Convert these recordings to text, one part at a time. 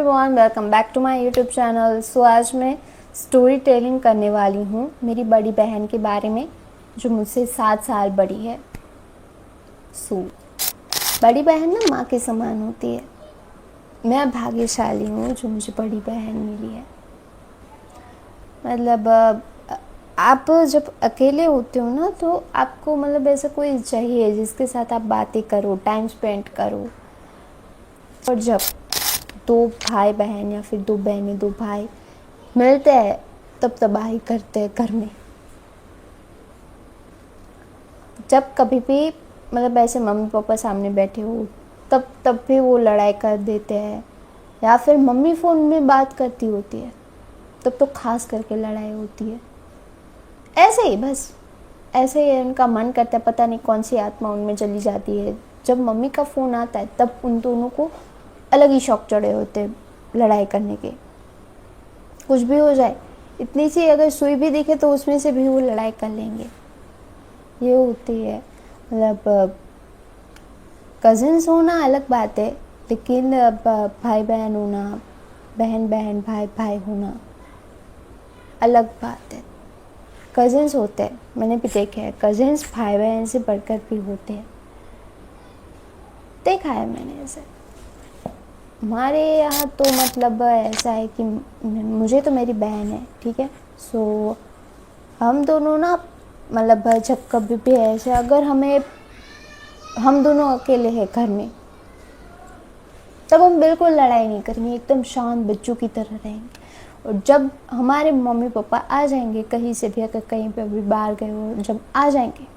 Everyone, welcome back to my YouTube channel. So आज मैं story telling करने वाली हूँ मेरी बड़ी बहन के बारे में जो मुझसे 7 साल बड़ी है। सो बड़ी बहन ना माँ के समान होती है। मैं भाग्यशाली हूँ जो मुझे बड़ी बहन मिली है। मतलब आप जब अकेले होते हो ना तो आपको मतलब ऐसा कोई चाहिए जिसके साथ आप बातें करो, टाइम स्पेंड करो। और जब 2 भाई बहन या फिर 2 बहनें 2 भाई मिलते हैं तब तबाही करते हैं घर में। जब कभी भी मतलब ऐसे मम्मी पापा सामने बैठे हो तब भी वो लड़ाई कर देते हैं, या फिर मम्मी फ़ोन में बात करती होती है तब तो खास करके लड़ाई होती है। ऐसे ही बस ऐसे ही उनका मन करता है, पता नहीं कौन सी आत्मा उनमें चली जाती है। जब मम्मी का फ़ोन आता है तब उन दोनों को अलग ही शौक चढ़े होते हैं लड़ाई करने के। कुछ भी हो जाए, इतनी सी अगर सुई भी दिखे तो उसमें से भी वो लड़ाई कर लेंगे। ये होती है मतलब कज़िन्स होना अलग बात है, लेकिन भाई बहन होना, बहन बहन भाई भाई होना अलग बात है। कज़िन्स होते हैं, मैंने भी देखा है, कज़िन्स भाई बहन से बढ़कर भी होते हैं, देखा है मैंने ऐसे। हमारे यहाँ तो मतलब ऐसा है कि मुझे तो मेरी बहन है, ठीक है। सो हम दोनों ना मतलब जब कभी भी ऐसे अगर हम दोनों अकेले हैं घर में तब हम बिल्कुल लड़ाई नहीं करेंगे, एकदम शांत बच्चों की तरह रहेंगे। और जब हमारे मम्मी पापा आ जाएंगे कहीं से भी, अगर कहीं पे भी बाहर गए हो, जब आ जाएंगे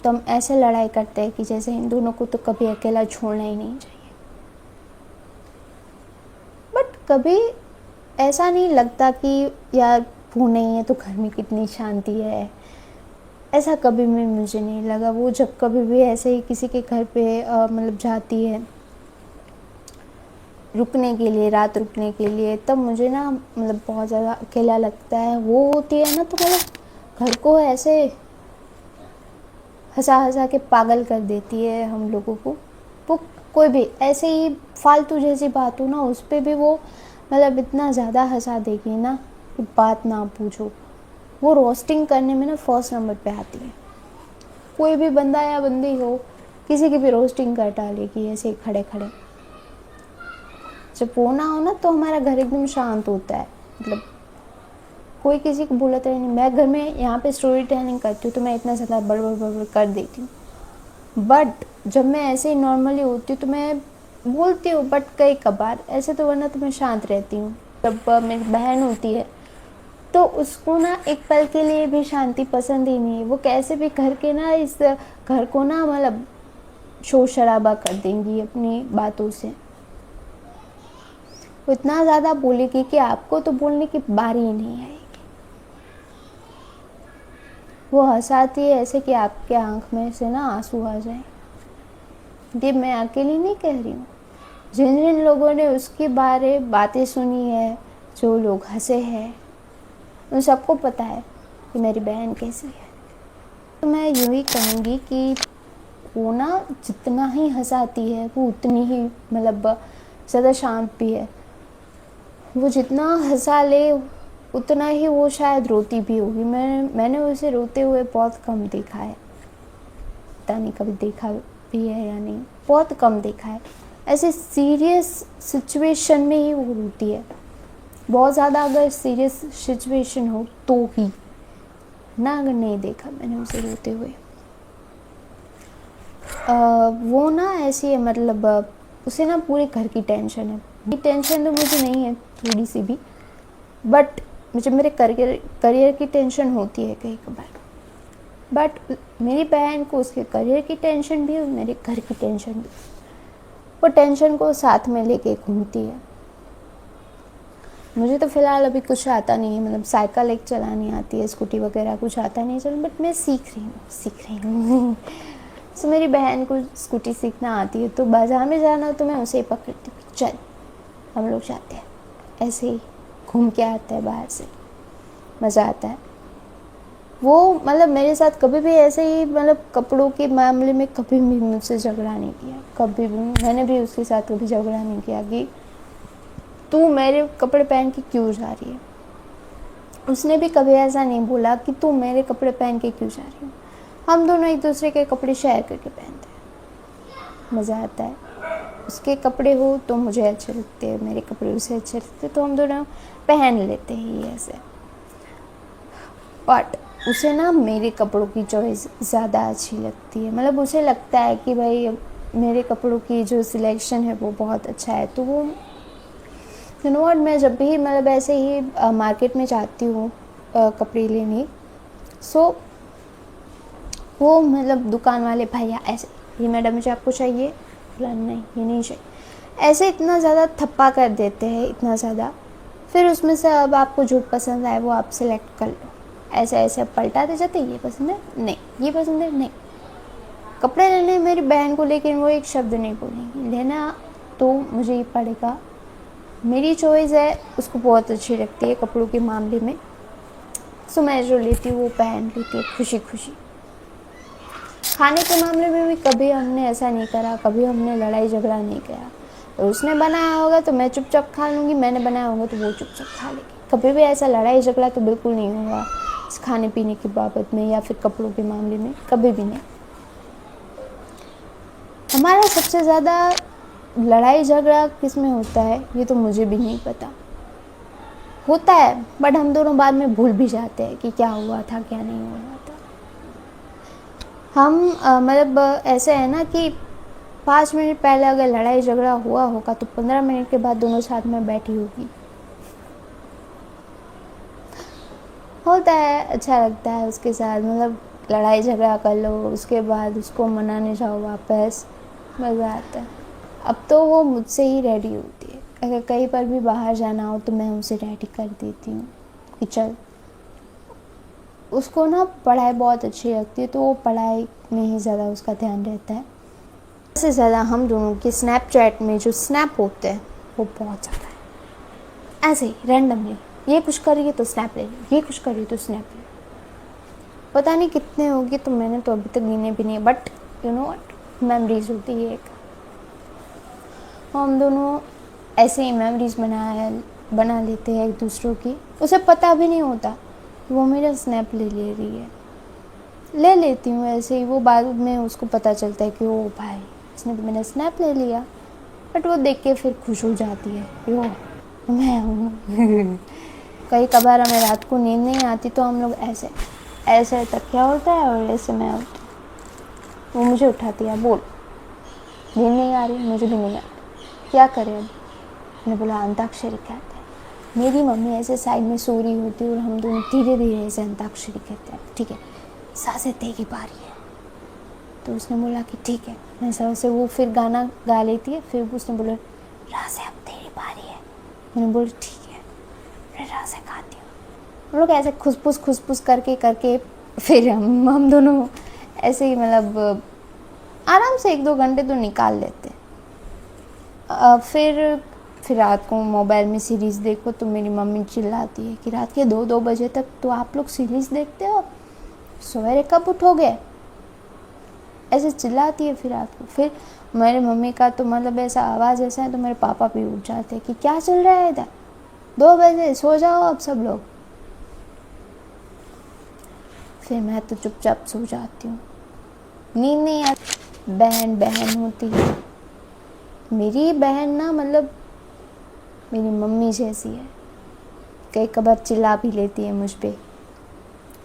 तो हम ऐसे लड़ाई करते हैं कि जैसे इन दोनों को तो कभी अकेला छोड़ना ही नहीं चाहिए। बट कभी ऐसा नहीं लगता कि यार वो नहीं है तो घर में कितनी शांति है, ऐसा कभी भी मुझे नहीं लगा। वो जब कभी भी ऐसे ही किसी के घर पे मतलब जाती है रुकने के लिए, रात रुकने के लिए, तब मुझे ना मतलब बहुत ज़्यादा अकेला लगता है। वो होती है ना तो मतलब घर को ऐसे हंसा हंसा के पागल कर देती है हम लोगों को। वो कोई भी ऐसे ही फालतू जैसी बात हो ना उस पर भी वो मतलब इतना ज़्यादा हंसा देगी ना कि बात ना पूछो। वो रोस्टिंग करने में ना फर्स्ट नंबर पे आती है। कोई भी बंदा या बंदी हो, किसी की भी रोस्टिंग कर डालेगी ऐसे खड़े खड़े। जब वो ना हो ना तो हमारा घर एकदम शांत होता है, मतलब कोई किसी को बोलता नहीं। मैं घर में यहाँ पे स्टोरी टेलिंग करती हूँ तो मैं इतना ज़्यादा बड़बड़ कर देती हूँ। बट जब मैं ऐसे ही नॉर्मली होती हूँ तो मैं बोलती हूँ, बट कई कबार ऐसे तो, वरना तो मैं शांत रहती हूँ। जब मेरी बहन होती है तो उसको ना एक पल के लिए भी शांति पसंद ही नहीं है। वो कैसे भी घर के ना इस घर को ना मतलब शोर शराबा कर देंगी अपनी बातों से। वो इतना ज़्यादा बोलेगी कि आपको तो बोलने की बारी ही नहीं आएगी। वो हंसाती है ऐसे कि आपके आँख में से ना आंसू आ जाए। ये मैं अकेली नहीं कह रही हूँ, जिन जिन लोगों ने उसके बारे बातें सुनी है, जो लोग हंसे हैं, उन सबको पता है कि मेरी बहन कैसी है। तो मैं यूँ ही कहूँगी कि वो ना जितना ही हंसाती है वो उतनी ही मतलब ज़्यादा शांत भी है। वो जितना हंसा ले उतना ही वो शायद रोती भी होगी। मैंने उसे रोते हुए बहुत कम देखा है, पता नहीं कभी देखा भी है या नहीं, बहुत कम देखा है। ऐसे सीरियस सिचुएशन में ही वो रोती है, बहुत ज़्यादा अगर सीरियस सिचुएशन हो तो ही ना, अगर नहीं देखा मैंने उसे रोते हुए। वो ना ऐसी है मतलब उसे ना पूरे घर की टेंशन है। ये टेंशन तो मुझे नहीं है थोड़ी सी भी, बट मुझे मेरे करियर की टेंशन होती है कई कबार। बट मेरी बहन को उसके करियर की टेंशन भी और मेरे घर की टेंशन भी, वो टेंशन को साथ में लेके घूमती है। मुझे तो फ़िलहाल अभी कुछ आता नहीं है, मतलब साइकिल एक चलानी आती है, स्कूटी वगैरह कुछ आता नहीं चल, बट मैं सीख रही हूँ सो मेरी बहन को स्कूटी सीखना आती है तो बाज़ार में जाना हो तो मैं उसे ही पकड़ती हूँ, चल हम लोग जाते हैं, ऐसे ही घूम के आते हैं बाहर से, मज़ा आता है। वो मतलब मेरे साथ कभी भी ऐसे ही मतलब कपड़ों के मामले में कभी भी मुझसे झगड़ा नहीं किया, कभी भी। मैंने भी उसके साथ कभी झगड़ा नहीं किया कि तू मेरे कपड़े पहन के क्यों जा रही है। उसने भी कभी ऐसा नहीं बोला कि तू मेरे कपड़े पहन के क्यों जा रही है। हम दोनों एक दूसरे के कपड़े शेयर करके पहनते हैं, मज़ा आता है। उसके कपड़े हो तो मुझे अच्छे लगते हैं, मेरे कपड़े उसे अच्छे लगते हैं, तो हम दोनों पहन लेते हैं ऐसे। बट उसे ना मेरे कपड़ों की चॉइस ज़्यादा अच्छी लगती है, मतलब उसे लगता है कि भाई मेरे कपड़ों की जो सिलेक्शन है वो बहुत अच्छा है। तो वो यू नो व्हाट, मैं जब भी मतलब ऐसे ही मार्केट में जाती हूँ कपड़े लेने, सो वो मतलब दुकान वाले भैया ऐसे, ये मैडम मुझे आपको चाहिए, बोला नहीं ये नहीं चाहिए, ऐसे इतना ज़्यादा थप्पा कर देते हैं, इतना ज़्यादा। फिर उसमें से अब आपको जो पसंद आए वो आप सिलेक्ट कर लो, ऐसे ऐसे पलटाते जाते, ये पसंद है नहीं, ये पसंद है नहीं। कपड़े लेने मेरी बहन को, लेकिन वो एक शब्द नहीं बोलेंगी, लेना तो मुझे ही पड़ेगा, मेरी चॉइस है, उसको बहुत अच्छी लगती है कपड़ों के मामले में। सो मैं जो लेती हूँ वो पहन लेती है खुशी खुशी। खाने के मामले में भी कभी हमने ऐसा नहीं करा, कभी हमने लड़ाई झगड़ा नहीं किया। तो उसने बनाया होगा तो मैं चुपचाप खा लूँगी, मैंने बनाया होगा तो वो चुपचाप खा लेगी। कभी भी ऐसा लड़ाई झगड़ा तो बिल्कुल नहीं होगा इस खाने पीने की बाबत में या फिर कपड़ों के मामले में, कभी भी नहीं। हमारा सबसे ज़्यादा लड़ाई झगड़ा किस में होता है ये तो मुझे भी नहीं पता, होता है बट हम दोनों बाद में भूल भी जाते हैं कि क्या हुआ था क्या नहीं हुआ था। हम मतलब ऐसे है ना कि 5 मिनट पहले अगर लड़ाई झगड़ा हुआ होगा तो 15 मिनट के बाद दोनों साथ में बैठी होगी। होता है, अच्छा लगता है उसके साथ, मतलब लड़ाई झगड़ा कर लो उसके बाद उसको मनाने जाओ वापस, मज़ा आता है। अब तो वो मुझसे ही रेडी होती है, अगर कहीं पर भी बाहर जाना हो तो मैं उसे रेडी कर देती हूँ कि चल। उसको ना पढ़ाई बहुत अच्छी लगती है तो वो पढ़ाई में ही ज़्यादा उसका ध्यान रहता है। सबसे ज़्यादा हम दोनों के स्नैपचैट में जो स्नैप होते हैं वो बहुत ज़्यादा है, ऐसे ही रैंडमली, ये कुछ कर रही है तो स्नैप ले लो, ये कुछ कर रही है तो स्नैप ले लो। पता नहीं कितने होगी, तो मैंने तो अभी तक गिने भी नहीं, but you know what, memories होती है एक। हम दोनों ऐसे ही मेमोरीज बना लेते हैं एक दूसरों की। उसे पता भी नहीं होता कि वो मेरा स्नैप ले रही है, ले लेती हूँ ऐसे ही। वो बाद में उसको पता चलता है कि ओ भाई इसने तो मेरा स्नैप ले लिया, बट वो देख के फिर खुश हो जाती है, यो मैं हूँ। कई कबार हमें रात को नींद नहीं आती तो हम लोग ऐसे ऐसे तकिया होता है और ऐसे मैं होती, वो मुझे उठाती है, बोल नींद नहीं आ रही, मुझे भी नहीं आ रही, क्या करें अब। मैंने बोला अंताक्षरी कहते हैं। मेरी मम्मी ऐसे साइड में सो रही होती है और हम दोनों धीरे धीरे ऐसे अंताक्षरी कहते हैं, ठीक है सांसें तेरी बारी है। तो उसने बोला कि ठीक है, मैं से वो फिर गाना गा लेती है, फिर उसने बोला राज़े अब तेरी बारी है। मैंने बोला ठीक है, मैं राज़े गाती हूँ। हम लोग ऐसे खुसपुस करके करके फिर हम दोनों ऐसे ही मतलब आराम से 1-2 घंटे तो निकाल लेते। फिर रात को मोबाइल में सीरीज़ देखो तो मेरी मम्मी चिल्लाती है कि रात के 2-2 बजे तक तो आप लोग सीरीज़ देखते हो, सवेरे कब उठोगे, ऐसे चिल्लाती है। फिर रात को फिर मेरी मम्मी का तो मतलब ऐसा आवाज़ ऐसा है तो मेरे पापा भी उठ जाते हैं कि क्या चल रहा है इधर, 2 बजे सो जाओ अब सब लोग। फिर मैं तो चुपचाप सो जाती हूँ, नींद नहीं आती। बहन होती है मेरी बहन ना, मतलब मेरी मम्मी जैसी है। कई कबार चिल्ला भी लेती है मुझ पे,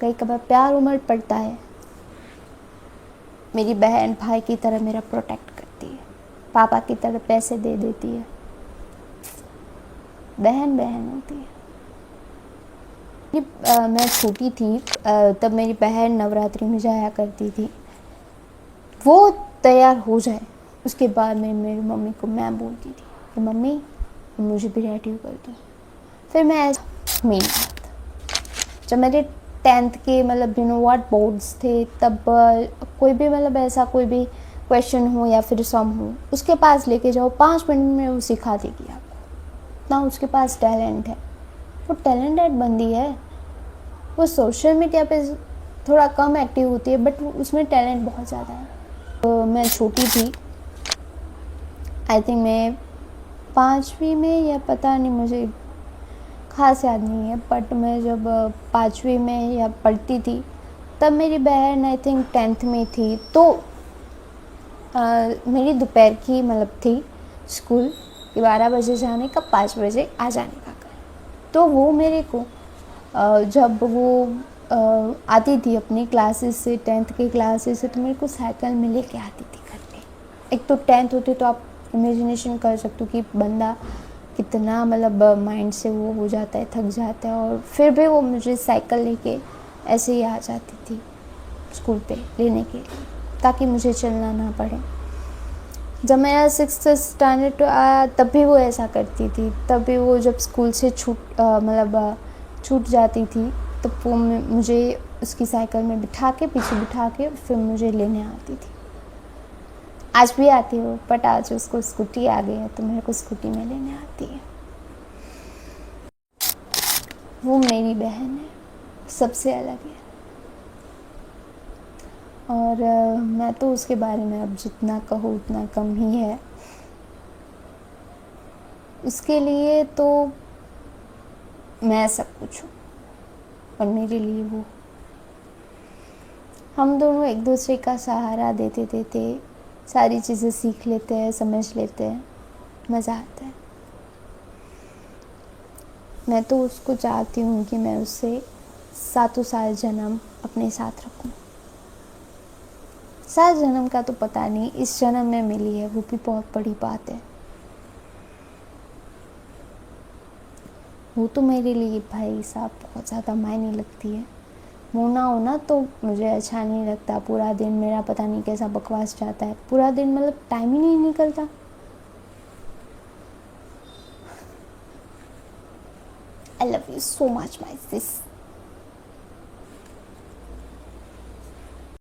कई कबार प्यार उमड़ पड़ता है। मेरी बहन भाई की तरह मेरा प्रोटेक्ट करती है, पापा की तरह पैसे दे देती है। बहन होती है। मैं छोटी थी तब मेरी बहन नवरात्रि में जाया करती थी। वो तैयार हो जाए उसके बाद मैं मेरी मम्मी को मैं बोलती थी कि मम्मी मुझे भी रेडी कर दो। फिर मैं मेन बात जब मेरे 10th के मतलब यू नो व्हाट बोर्ड्स थे, तब कोई भी मतलब ऐसा कोई भी क्वेश्चन हो या फिर सम हो उसके पास लेके जाओ, 5 मिनट में वो सिखा देगी आपको। इतना उसके पास टैलेंट है, वो टैलेंटेड बंदी है। वो सोशल मीडिया पे थोड़ा कम एक्टिव होती है बट उसमें टैलेंट बहुत ज़्यादा है। तो मैं छोटी थी, आई थिंक मैं 5वीं में या पता नहीं, मुझे ख़ास याद नहीं है, बट मैं जब 5वीं में या पढ़ती थी तब मेरी बहन आई थिंक 10th में थी। तो मेरी दोपहर की मतलब थी स्कूल कि 12 बजे जाने का, 5 बजे आ जाने का। तो वो मेरे को जब वो आती थी अपनी क्लासेस से, 10th की क्लासेस से, तो मेरे को साइकिल में लेके आती थी घर पे। एक तो 10th होती तो आप इमेजिनेशन कर सकते हो कि बंदा कितना मतलब माइंड से वो हो जाता है, थक जाता है, और फिर भी वो मुझे साइकिल लेके ऐसे ही आ जाती थी स्कूल पे लेने के लिए, ताकि मुझे चलना ना पड़े। जब मेरा 6th स्टैंडर्ड आया तब भी वो ऐसा करती थी। तब भी वो जब स्कूल से छूट जाती थी तब वो मुझे उसकी साइकिल में बिठा के, पीछे बिठा के फिर मुझे लेने आती थी। आज भी आती हो, बट आज उसको स्कूटी आ गई है तो मेरे को स्कूटी में लेने आती है। वो मेरी बहन है, सबसे अलग है। और मैं तो उसके बारे में अब जितना कहूँ उतना कम ही है। उसके लिए तो मैं सब कुछ हूँ और मेरे लिए वो। हम दोनों एक दूसरे का सहारा देते देते सारी चीज़ें सीख लेते हैं, समझ लेते हैं, मज़ा आता है। मैं तो उसको चाहती हूँ कि मैं उससे सातों सात जन्म अपने साथ रखूँ। 7 जन्म का तो पता नहीं, इस जन्म में मिली है वो भी बहुत बड़ी बात है। वो तो मेरे लिए भाई साहब बहुत ज़्यादा मायने लगती है। वो ना हो ना तो मुझे अच्छा नहीं लगता। पूरा दिन मेरा पता नहीं कैसा बकवास जाता है, पूरा दिन मतलब टाइम ही नहीं निकलता। I love you so much, my sis.